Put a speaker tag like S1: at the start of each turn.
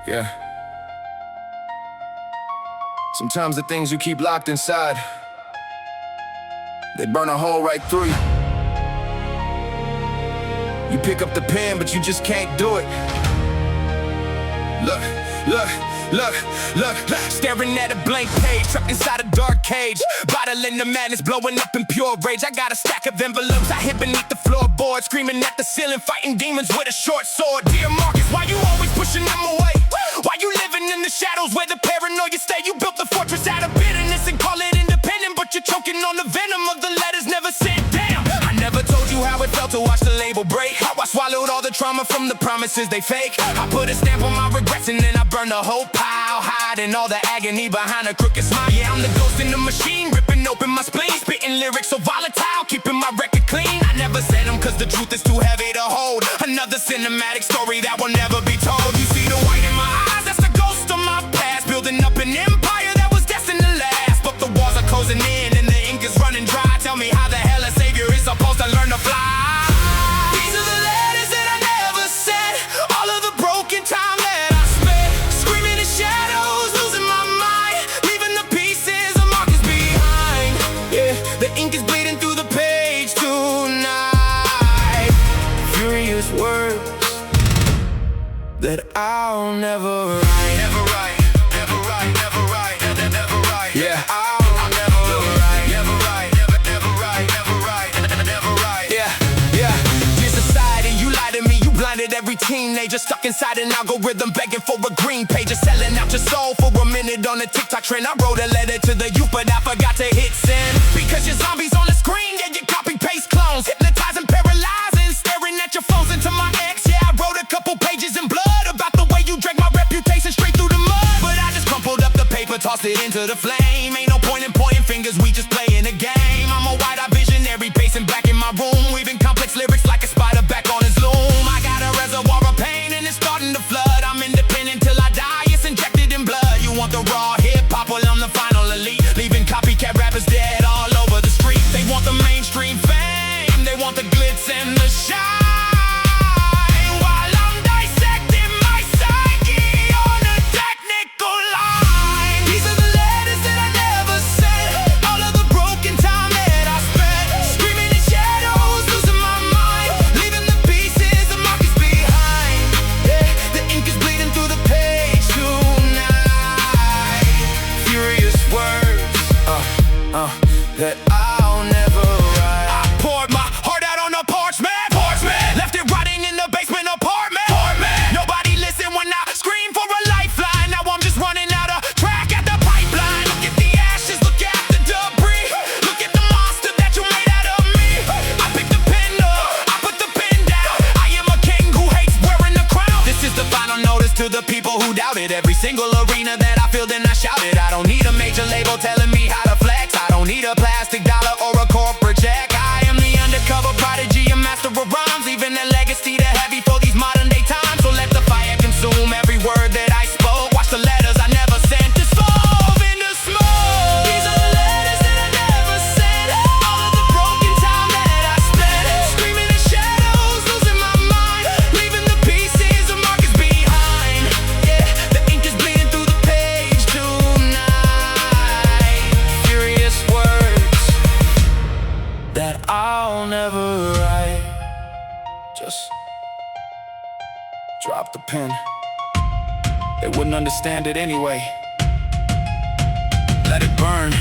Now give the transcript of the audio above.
S1: Yeah. Sometimes the things you keep locked inside, they burn a hole right through you. You pick up the pen, but you just can't do it. Look, look, look, look, look. Staring at a blank page, trapped inside a dark cage. Bottling the madness, blowing up in pure rage. I got a stack of envelopes I hid beneath the floorboard, screaming at the ceiling, fighting demons with a short sword. Dear Marcus, why you always pushing them away? Why you living in the shadows where the paranoia stay? You built the fortress out of bitterness and call it independent, but you're choking on the venom of the letters never sent. Damn, I never told you how it felt to watch the label break. How I swallowed all the trauma from the promises they fake. I put a stamp on my regrets and then I burned the whole pile, hiding all the agony behind a crooked smile. Yeah, I'm the ghost in the machine, ripping open my spleen, spitting lyrics so volatile, keeping my record clean. I never said them cause the truth is too heavy to hold. Another cinematic story that will never be told. You see the white in my eyes, that's the ghost of my past, building up an empire that was destined to last. But the walls are closing in and the ink is running dry. Tell me how the hell a savior is supposed to learn to fly. These are the letters that I never said, all of the broken time that I spent, screaming in shadows, losing my mind, leaving the pieces of Marcus behind. Yeah, the ink is bleeding through the page tonight. Furious words that I'll never write. Never write, never write, never write, never write. Yeah, I'll never write. Never write, never write, never write, never write. Yeah, yeah. Dear society, you lied to me, you blinded every teenager stuck inside an algorithm begging for a green page. You're selling out your soul for a minute on a TikTok trend. I wrote a letter to the youth, but I forgot to hit send. Because your zombies on the screen, yeah, you copy paste clones, hypnotizing, paralyzing, staring at your phones into my ex. Yeah, I wrote a couple pages in blood about the way you drank my reputation straight through the mud. But I just crumpled up the paper, tossed it into the flame. Ain't no point in pointing fingers, we just playing a game. I'm a wide-eyed visionary, pacing back in my room, weaving complex lyrics like a spider back on his loom. I got a reservoir of pain and it's starting to flood. I'm independent till I die, it's injected in blood. You want the raw hip-hop, well I'm the final elite, leaving copycat rappers dead all over the street. They want the mainstream fame, they want the glitz and the shine. That I'll never write. I poured my heart out on a parchment, left it rotting in the basement apartment. Nobody listened when I screamed for a lifeline. Now I'm just running out of track at the pipeline. Look at the ashes, look at the debris, look at the monster that you made out of me. I picked the pen up, I put the pen down. I am a king who hates wearing the crown. This is the final notice to the people who doubted. Every single arena that I filled and I shouted. I don't need a major label telling me how to flex. I don't need a plastic dollar or a corporate check. I am the undercover prodigy, a master of rhymes, leaving a legacy to heavy for these modern day times. So let the fire consume every word that I spoke. Watch the letters I never sent dissolve into smoke. These are the letters that I never sent, all of the broken time that I spent, screaming in shadows, losing my mind, leaving the pieces of Marcus behind. Yeah, the ink is bleeding through the page tonight. Furious words that I'll never write. Just drop the pen. They wouldn't understand it anyway. Let it burn.